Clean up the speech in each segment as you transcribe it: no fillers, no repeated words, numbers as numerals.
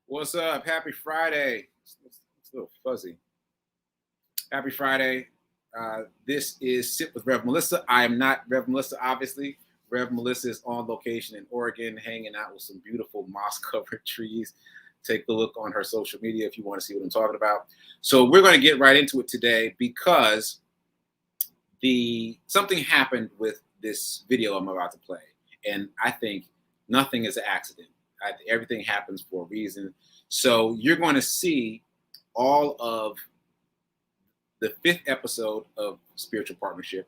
What's up? Happy Friday. It's a little fuzzy. Happy Friday. This is Sit with Rev Melissa. I am not Rev Melissa, obviously. Rev Melissa is on location in Oregon, hanging out with some beautiful moss-covered trees. Take a look on her social media if you want to see what I'm talking about. So we're going to get right into it today because something happened with this video I'm about to play, and I think nothing is an accident. Everything happens for a reason. So you're going to see all of the 5th episode of Spiritual Partnership,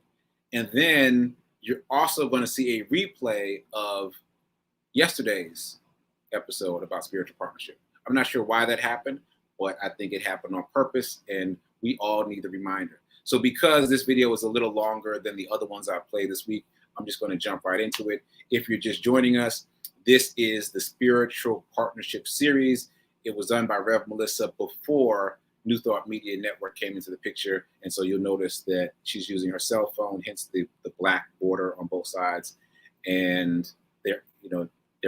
and then you're also going to see a replay of yesterday's episode about Spiritual Partnership. I'm not sure why that happened, but I think it happened on purpose, and we all need the reminder. So because this video is a little longer than the other ones I played this week, I'm just going to jump right into it. If you're just joining us, this is the Spiritual Partnership series. It was done by Rev Melissa before New Thought Media Network came into the picture. And so you'll notice that she's using her cell phone, hence the black border on both sides. And there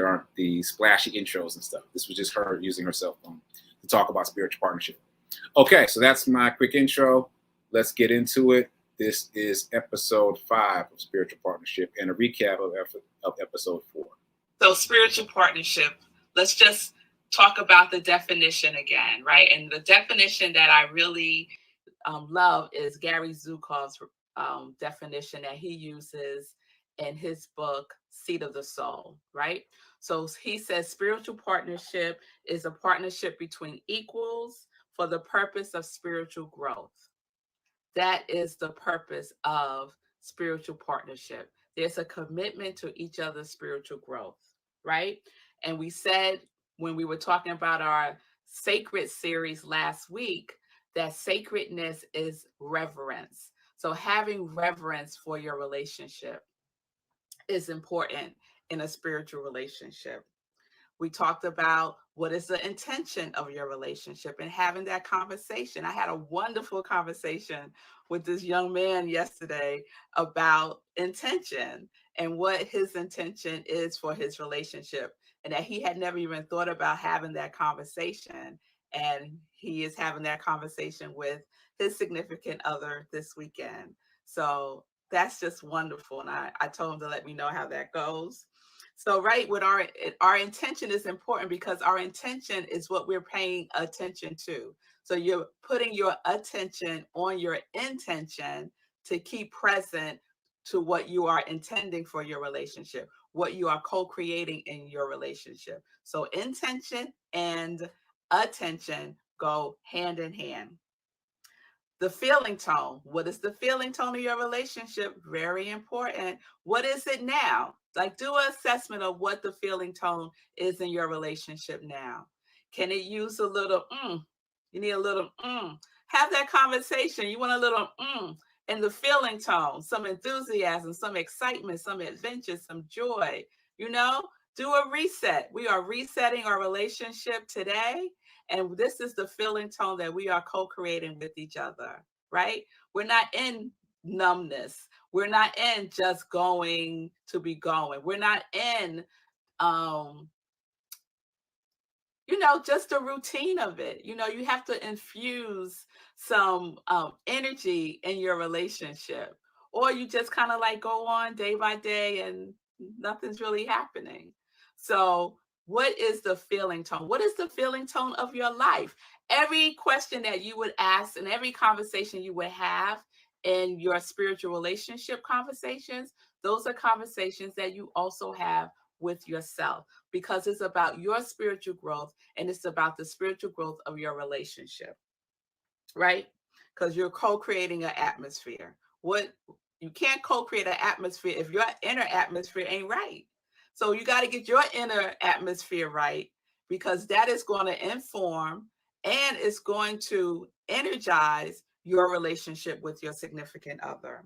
aren't the splashy intros and stuff. This was just her using her cell phone to talk about spiritual partnership. Okay, so that's my quick intro. Let's get into it. This is episode 5 of Spiritual Partnership and a recap of episode 4. So spiritual partnership, let's just talk about the definition again, right? And the definition that I really love is Gary Zukav's definition that he uses in his book, Seat of the Soul, right? So he says spiritual partnership is a partnership between equals for the purpose of spiritual growth. That is the purpose of spiritual partnership. There's a commitment to each other's spiritual growth, right? And we said when we were talking about our sacred series last week, that sacredness is reverence. So having reverence for your relationship is important in a spiritual relationship. We talked about what is the intention of your relationship and having that conversation. I had a wonderful conversation with this young man yesterday about intention and what his intention is for his relationship, and that he had never even thought about having that conversation. And he is having that conversation with his significant other this weekend. So that's just wonderful. And I told him to let me know how that goes. So, right, with our intention is important because our intention is what we're paying attention to. So you're putting your attention on your intention to keep present to what you are intending for your relationship, what you are co-creating in your relationship. So intention and attention go hand in hand. The feeling tone. What is the feeling tone of your relationship? Very important. What is it now? Like, do an assessment of what the feeling tone is in your relationship now. Can it use a little You need a little Have that conversation. You want a little in the feeling tone, some enthusiasm, some excitement, some adventure, some joy. Do a reset. We are resetting our relationship today. And this is the feeling tone that we are co-creating with each other, right? We're not in numbness. We're not in just going to be going. We're not in, just the routine of it. You have to infuse some energy in your relationship, or you just kind of like go on day by day and nothing's really happening. So what is the feeling tone? What is the feeling tone of your life? Every question that you would ask and every conversation you would have in your spiritual relationship conversations, those are conversations that you also have with yourself, because it's about your spiritual growth and it's about the spiritual growth of your relationship, right? Because you're co-creating an atmosphere. You can't co-create an atmosphere if your inner atmosphere ain't right. So you got to get your inner atmosphere right, because that is going to inform and it's going to energize your relationship with your significant other.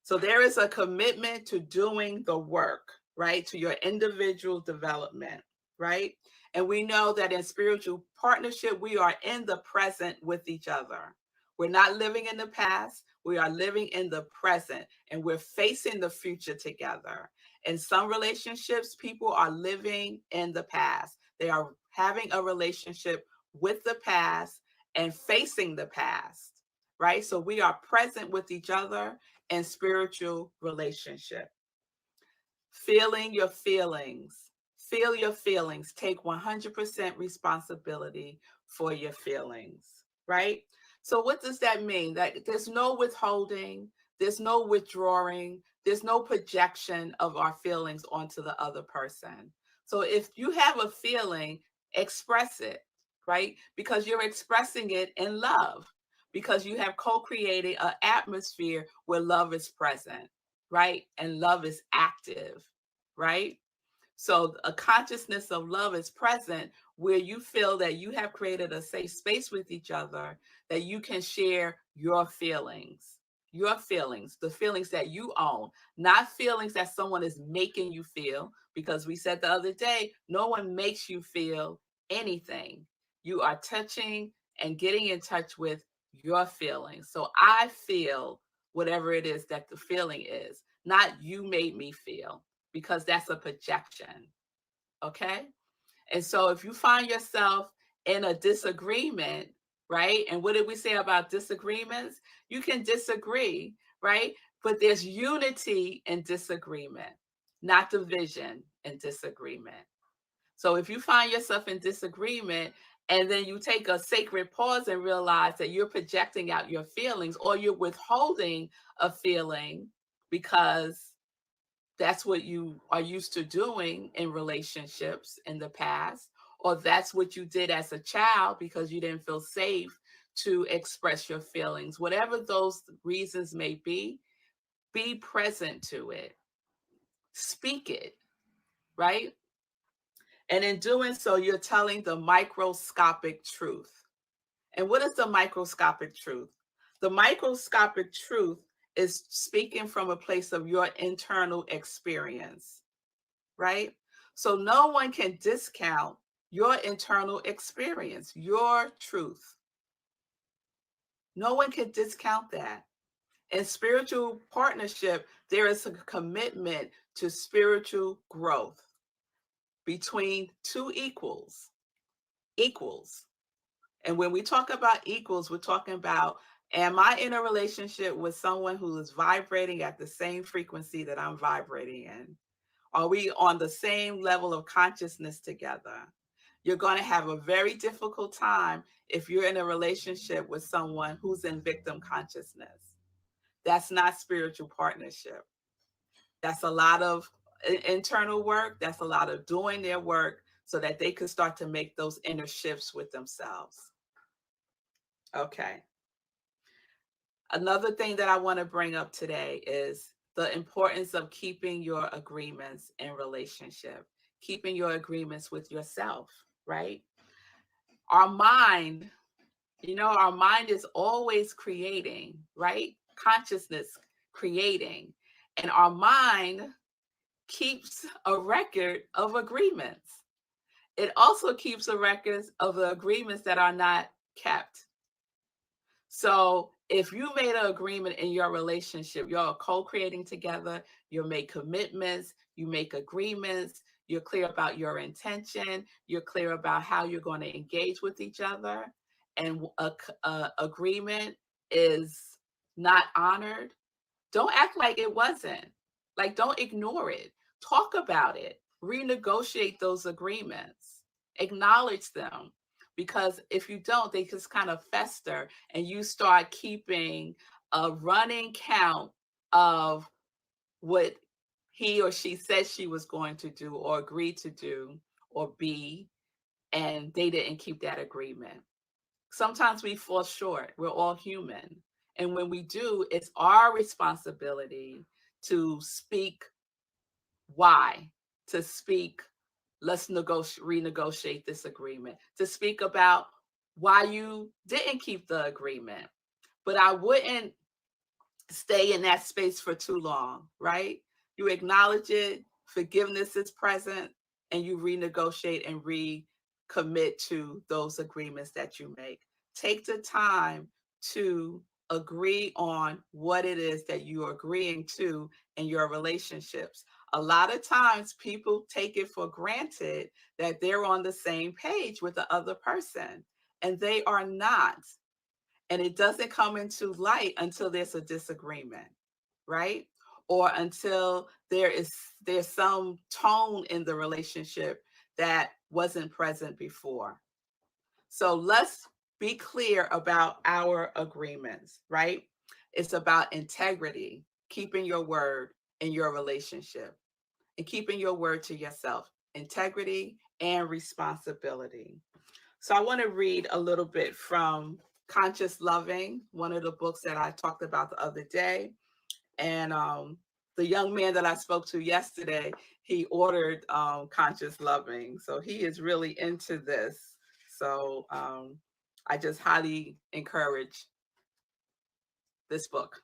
So there is a commitment to doing the work, right? To your individual development, right? And we know that in spiritual partnership, we are in the present with each other. We're not living in the past. We are living in the present, and we're facing the future together. In some relationships, people are living in the past. They are having a relationship with the past and facing the past, right? So we are present with each other in spiritual relationship. Feeling your feelings. Feel your feelings. Take 100% responsibility for your feelings, right? So what does that mean? That there's no withholding, there's no withdrawing, there's no projection of our feelings onto the other person. So if you have a feeling, express it, right? Because you're expressing it in love, because you have co-created an atmosphere where love is present, right? And love is active, right? So a consciousness of love is present where you feel that you have created a safe space with each other, that you can share your feelings, the feelings that you own, not feelings that someone is making you feel. Because we said the other day, no one makes you feel anything. You are touching and getting in touch with your feelings. So I feel whatever it is that the feeling is, not you made me feel, because that's a projection. Okay. And so if you find yourself in a disagreement, right? And what did we say about disagreements? You can disagree, right? But there's unity in disagreement, not division in disagreement. So if you find yourself in disagreement and then you take a sacred pause and realize that you're projecting out your feelings, or you're withholding a feeling because that's what you are used to doing in relationships in the past, or that's what you did as a child because you didn't feel safe to express your feelings. Whatever those reasons may be present to it, speak it, right? And in doing so, you're telling the microscopic truth. And what is the microscopic truth? The microscopic truth is speaking from a place of your internal experience, right? So no one can discount your internal experience, your truth. No one can discount that. In spiritual partnership, there is a commitment to spiritual growth between two equals. Equals. And when we talk about equals, we're talking about, am I in a relationship with someone who is vibrating at the same frequency that I'm vibrating in? Are we on the same level of consciousness together? You're going to have a very difficult time if you're in a relationship with someone who's in victim consciousness. That's not spiritual partnership. That's a lot of internal work. That's a lot of doing their work so that they could start to make those inner shifts with themselves. Okay. Another thing that I want to bring up today is the importance of keeping your agreements in relationship, keeping your agreements with yourself, right? Our mind, our mind is always creating, right? Consciousness creating. And our mind keeps a record of agreements. It also keeps a record of the agreements that are not kept. So if you made an agreement in your relationship, you're co-creating together, you make commitments, you make agreements, you're clear about your intention, you're clear about how you're going to engage with each other, and a agreement is not honored, don't act like it wasn't. Like, don't ignore it. Talk about it. Renegotiate those agreements. Acknowledge them. Because if you don't, they just kind of fester and you start keeping a running count of what he or she said she was going to do or agreed to do or be, and they didn't keep that agreement. Sometimes we fall short. We're all human. And when we do, it's our responsibility to speak why, to speak, let's renegotiate this agreement, to speak about why you didn't keep the agreement. But I wouldn't stay in that space for too long, right? You acknowledge it, forgiveness is present, and you renegotiate and recommit to those agreements that you make. Take the time to agree on what it is that you are agreeing to in your relationships. a lot of times people take it for granted that they're on the same page with the other person, and they are not. And it doesn't come into light until there's a disagreement, right? Or until there's some tone in the relationship that wasn't present before. So let's be clear about our agreements, right? It's about integrity, keeping your word in your relationship, and keeping your word to yourself, integrity and responsibility. So I want to read a little bit from Conscious Loving, one of the books that I talked about the other day. And the young man that I spoke to yesterday, he ordered Conscious Loving. So he is really into this. So I just highly encourage this book,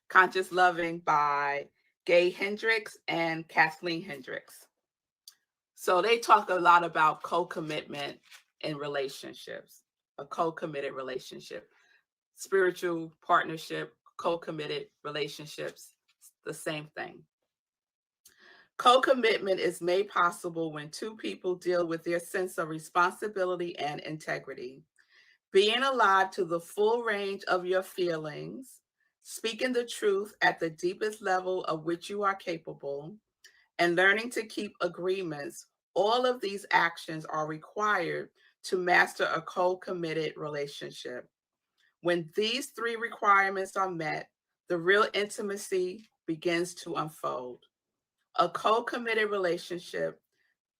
Conscious Loving by Gay Hendricks and Kathleen Hendricks. So they talk a lot about co-commitment in relationships, a co-committed relationship, spiritual partnership, co-committed relationships, the same thing. Co-commitment is made possible when two people deal with their sense of responsibility and integrity, being alive to the full range of your feelings, speaking the truth at the deepest level of which you are capable, and learning to keep agreements. All of these actions are required to master a co-committed relationship. When these three requirements are met, the real intimacy begins to unfold. A co-committed relationship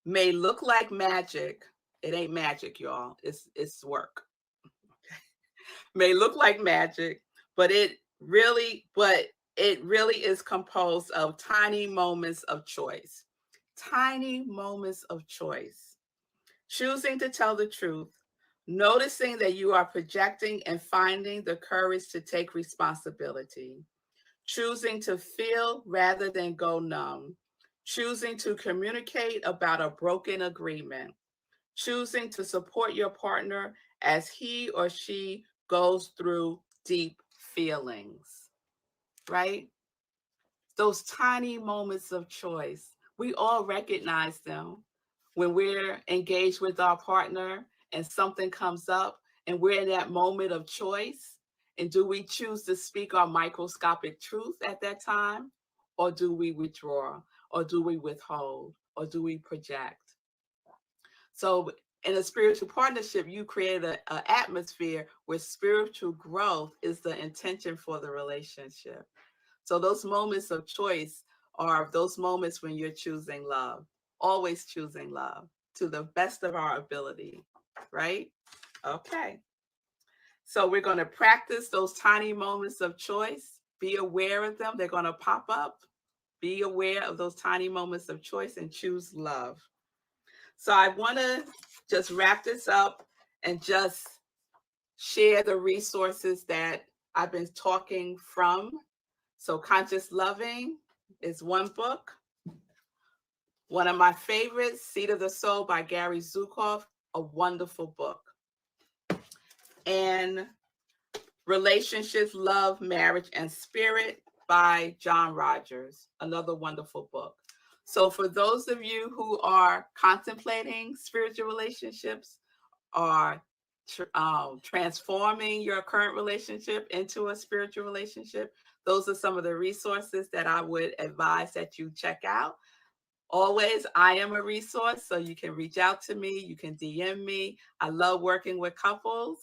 may look like magic. It ain't magic, y'all. It's work. May look like magic, but it really is composed of tiny moments of choice. Tiny moments of choice. Choosing to tell the truth, noticing that you are projecting and finding the courage to take responsibility, choosing to feel rather than go numb, choosing to communicate about a broken agreement, choosing to support your partner as he or she goes through deep feelings, right? Those tiny moments of choice, we all recognize them when we're engaged with our partner and something comes up and we're in that moment of choice. And do we choose to speak our microscopic truth at that time? Or do we withdraw? Or do we withhold? Or do we project? So in a spiritual partnership, you create an atmosphere where spiritual growth is the intention for the relationship. So those moments of choice are those moments when you're choosing love, always choosing love to the best of our ability, right? Okay. So we're going to practice those tiny moments of choice. Be aware of them. They're going to pop up. Be aware of those tiny moments of choice and choose love. So I want to just wrap this up and just share the resources that I've been talking from. So Conscious Loving is one book. One of my favorites, Seed of the Soul by Gary Zukav, a wonderful book. And Relationships, Love, Marriage, and Spirit by John Rogers, another wonderful book. So for those of you who are contemplating spiritual relationships, are transforming your current relationship into a spiritual relationship, those are some of the resources that I would advise that you check out. Always, I am a resource, so you can reach out to me, you can DM me. I love working with couples,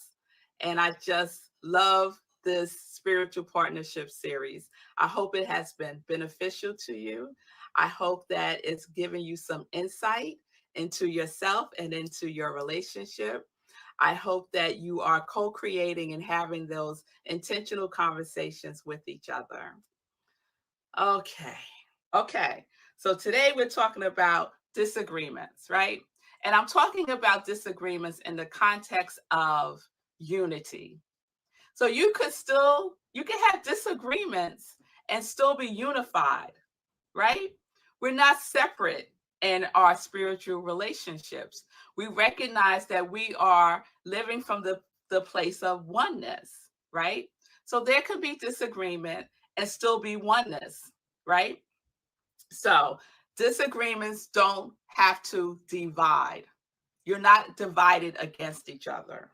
and I just love this spiritual partnership series. I hope it has been beneficial to you. I hope that it's given you some insight into yourself and into your relationship. I hope that you are co-creating and having those intentional conversations with each other. Okay. So today we're talking about disagreements, right? And I'm talking about disagreements in the context of unity. So you can have disagreements and still be unified, right? We're not separate in our spiritual relationships. We recognize that we are living from the place of oneness, right? So there can be disagreement and still be oneness, right? So Disagreements don't have to divide. You're not divided against each other.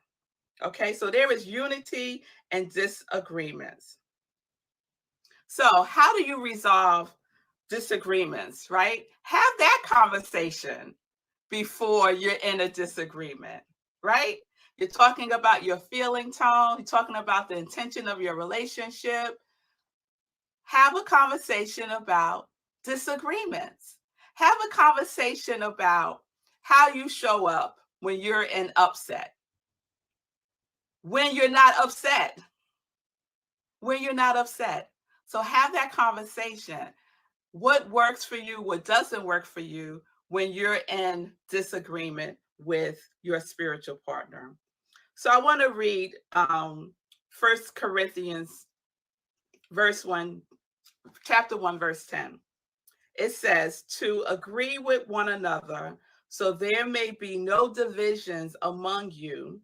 Okay, so there is unity and disagreements. So, how do you resolve disagreements, right? Have that conversation before you're in a disagreement, right? You're talking about your feeling tone, you're talking about the intention of your relationship. Have a conversation about disagreements. Have a conversation about how you show up when you're in upset, when you're not upset, when you're not upset. So have that conversation. What works for you, what doesn't work for you when you're in disagreement with your spiritual partner. So I want to read 1 Corinthians chapter 1, verse 10. It says, to agree with one another, so there may be no divisions among you,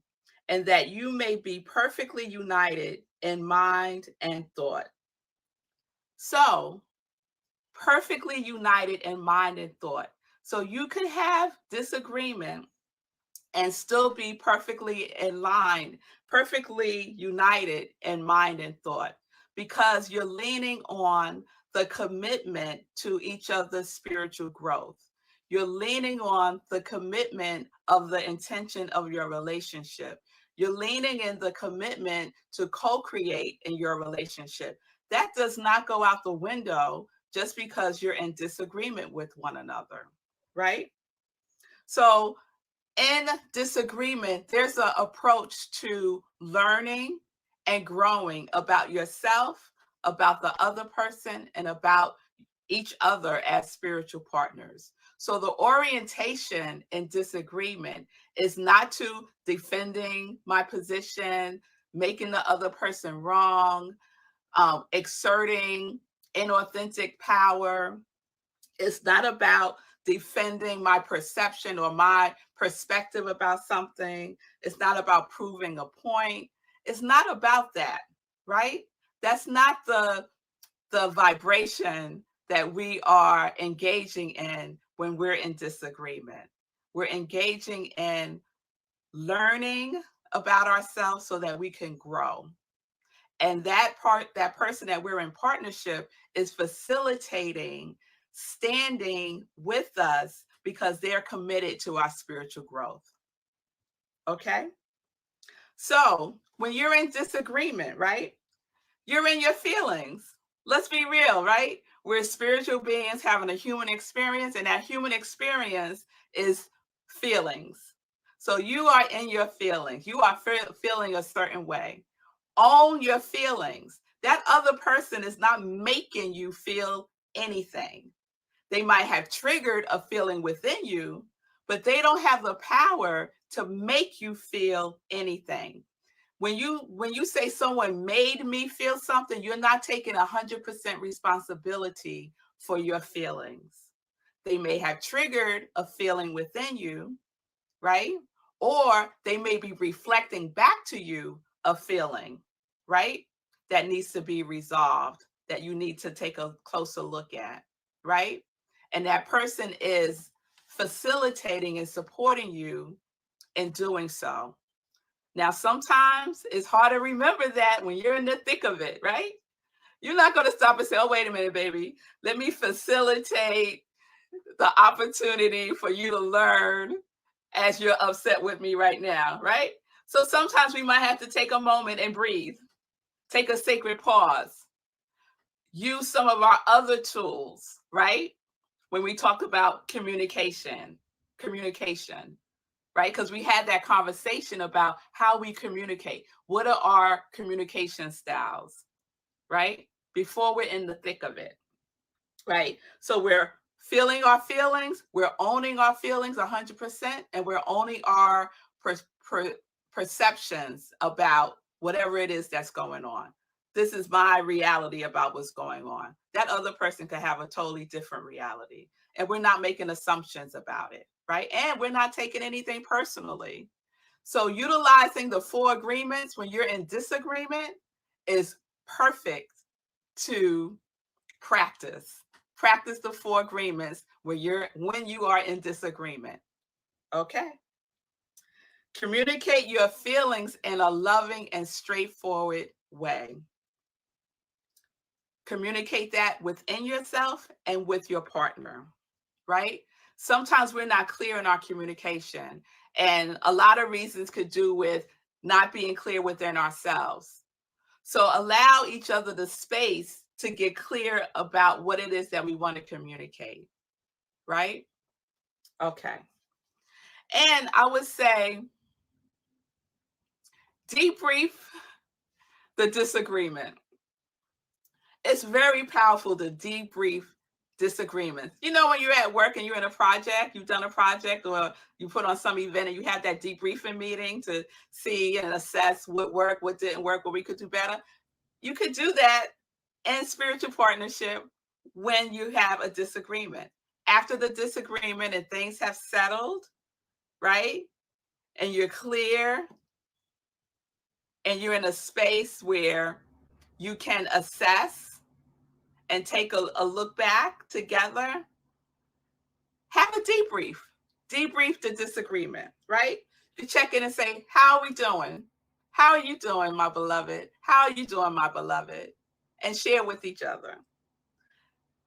and that you may be perfectly united in mind and thought. So, perfectly united in mind and thought. So you could have disagreement and still be perfectly in line, perfectly united in mind and thought, because you're leaning on the commitment to each other's spiritual growth. You're leaning on the commitment of the intention of your relationship. You're leaning in the commitment to co-create in your relationship. That does not go out the window just because you're in disagreement with one another, right? So in disagreement, there's an approach to learning and growing about yourself, about the other person, and about each other as spiritual partners. So the orientation in disagreement is not to defending my position, making the other person wrong, exerting inauthentic power. It's not about defending my perception or my perspective about something. It's not about proving a point. It's not about that, right? That's not the vibration that we are engaging in when we're in disagreement. We're engaging in learning about ourselves so that we can grow. And that person that we're in partnership is facilitating, standing with us because they're committed to our spiritual growth. Okay? So when you're in disagreement, right? You're in your feelings. Let's be real, right? We're spiritual beings having a human experience, and that human experience is feelings. So you are in your feelings. You are feeling a certain way. Own your feelings. That other person is not making you feel anything. They might have triggered a feeling within you, but they don't have the power to make you feel anything. When you say someone made me feel something, you're not taking 100% responsibility for your feelings. They may have triggered a feeling within you, right? Or they may be reflecting back to you a feeling, right? That needs to be resolved, that you need to take a closer look at, right? And that person is facilitating and supporting you in doing so. Now, sometimes it's hard to remember that when you're in the thick of it, right? You're not going to stop and say, oh, wait a minute, baby. Let me facilitate the opportunity for you to learn as you're upset with me right now, right? So sometimes we might have to take a moment and breathe, take a sacred pause, use some of our other tools, right? When we talk about communication, right? Because we had that conversation about how we communicate. What are our communication styles, right? Before we're in the thick of it, right? So we're feeling our feelings, we're owning our feelings 100%, and we're owning our perceptions about whatever it is that's going on. This is my reality about what's going on. That other person could have a totally different reality. And we're not making assumptions about it, right? And we're not taking anything personally. So utilizing the 4 agreements when you're in disagreement is perfect to practice. Practice the 4 agreements when you are in disagreement. Okay? Communicate your feelings in a loving and straightforward way. Communicate that within yourself and with your partner, right? Sometimes we're not clear in our communication, and a lot of reasons could do with not being clear within ourselves. So allow each other the space to get clear about what it is that we want to communicate, right? Okay. And I would say debrief the disagreement. It's very powerful to debrief disagreements. You know, when you're at work and you're in a project, you've done a project or you put on some event and you have that debriefing meeting to see and assess what worked, what didn't work, what we could do better. You could do that in spiritual partnership when you have a disagreement. After the disagreement and things have settled, right? And you're clear and you're in a space where you can assess and take a look back together, have a debrief. Debrief the disagreement, right? You check in and say, how are we doing? How are you doing, my beloved? How are you doing, my beloved? And share with each other.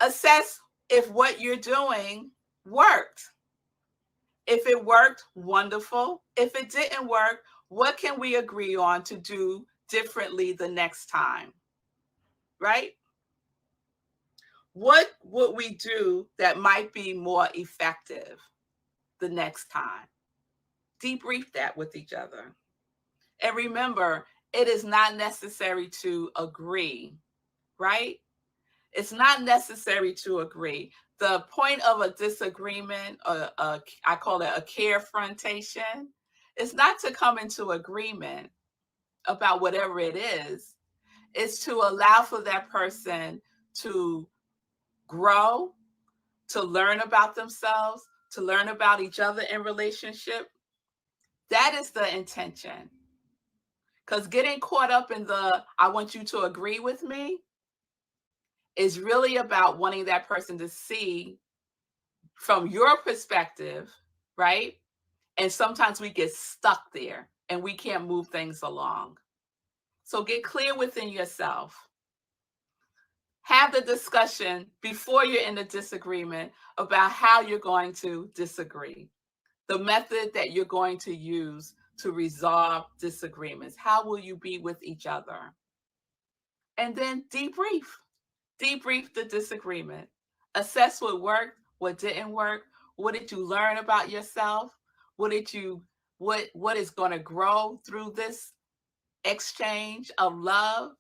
Assess if what you're doing worked. If it worked, wonderful. If it didn't work, what can we agree on to do differently the next time? Right? What would we do that might be more effective the next time? Debrief that with each other. And remember, it is not necessary to agree, right? It's not necessary to agree. The point of a disagreement, I call it a carefrontation, is not to come into agreement about whatever it is. It's to allow for that person to grow, to learn about themselves, to learn about each other in relationship. That is the intention. Because getting caught up in the, I want you to agree with me, is really about wanting that person to see from your perspective, right? And sometimes we get stuck there and we can't move things along. So get clear within yourself. Have the discussion before you're in a disagreement about how you're going to disagree, the method that you're going to use to resolve disagreements. How will you be with each other? And then debrief. Debrief the disagreement. Assess what worked, what didn't work. What did you learn about yourself? What is going to grow through this exchange of love?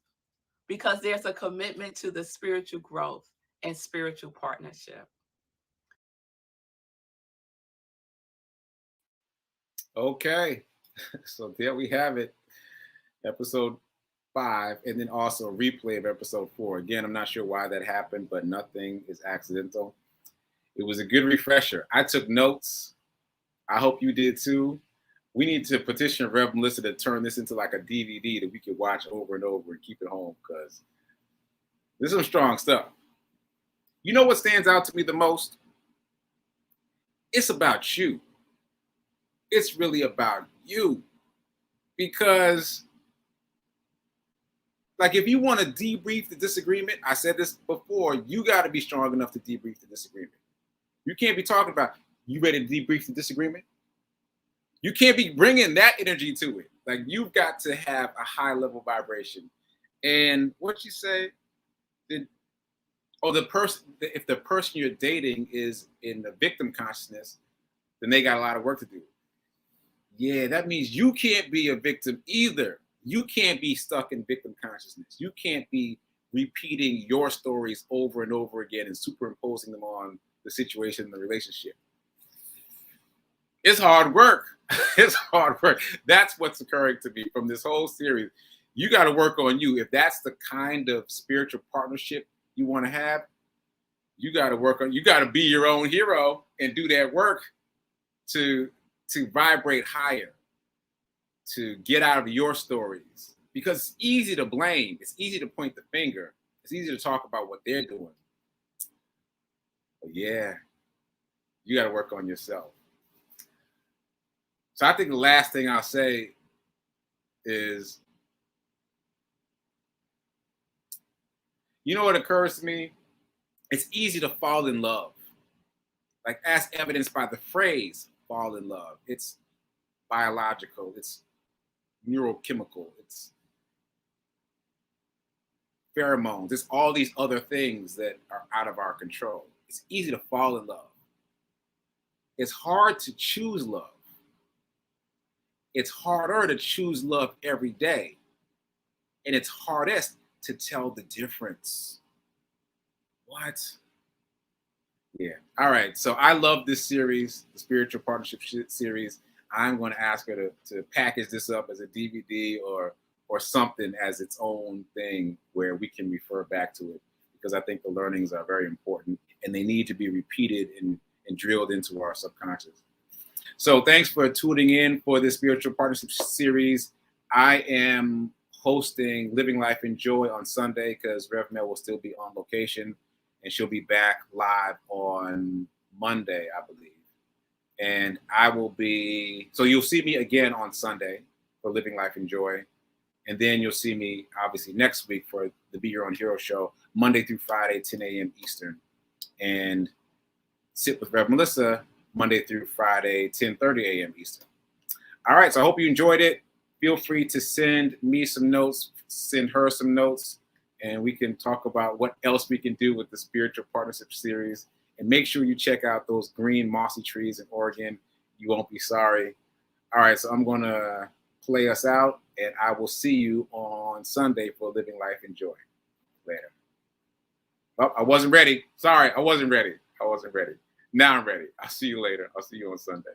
Because there's a commitment to the spiritual growth and spiritual partnership. Okay, so there we have it. Episode 5, and then also a replay of episode 4. Again, I'm not sure why that happened, but nothing is accidental. It was a good refresher. I took notes. I hope you did too. We need to petition Rev Melissa to turn this into like a DVD that we could watch over and over and keep it home, because this is some strong stuff. You know what stands out to me the most? It's about you. It's really about you. Because like, if you want to debrief the disagreement, I said this before, you got to be strong enough to debrief the disagreement. You can't be talking about, you ready to debrief the disagreement? You can't be bringing that energy to it. Like, you've got to have a high level vibration. And what you say, if the person you're dating is in the victim consciousness, then they got a lot of work to do. Yeah, that means you can't be a victim either. You can't be stuck in victim consciousness. You can't be repeating your stories over and over again and superimposing them on the situation in the relationship. It's hard work. It's hard work. That's what's occurring to me from this whole series. You got to work on you. If that's the kind of spiritual partnership you want to have, you got to work on, you got to be your own hero and do that work to vibrate higher, to get out of your stories. Because it's easy to blame. It's easy to point the finger. It's easy to talk about what they're doing. But yeah, You got to work on yourself. So I think the last thing I'll say is, you know what occurs to me? It's easy to fall in love. Like, as evidenced by the phrase fall in love. It's biological, it's neurochemical, it's pheromones, it's all these other things that are out of our control. It's easy to fall in love. It's hard to choose love. It's harder to choose love every day. And it's hardest to tell the difference. What? Yeah. All right. So I love this series, the Spiritual Partnership series. I'm going to ask her to package this up as a DVD or something as its own thing where we can refer back to it, because I think the learnings are very important and they need to be repeated and drilled into our subconscious. So thanks for tuning in for this Spiritual Partnership series. I am hosting Living Life in Joy on Sunday because Rev Mel will still be on location, and she'll be back live on Monday, I believe. And I will be, so you'll see me again on Sunday for Living Life in Joy. And then you'll see me obviously next week for the Be Your Own Hero show, Monday through Friday, 10 a.m. Eastern. And Sit with Rev Melissa, Monday through Friday, 10:30 a.m. Eastern. All right, so I hope you enjoyed it. Feel free to send me some notes, send her some notes, and we can talk about what else we can do with the Spiritual Partnership series. And make sure you check out those green mossy trees in Oregon. You won't be sorry. All right, so I'm going to play us out, and I will see you on Sunday for Living Life in Joy. Later. Oh, I wasn't ready. Sorry, I wasn't ready. Now I'm ready. I'll see you later. I'll see you on Sunday.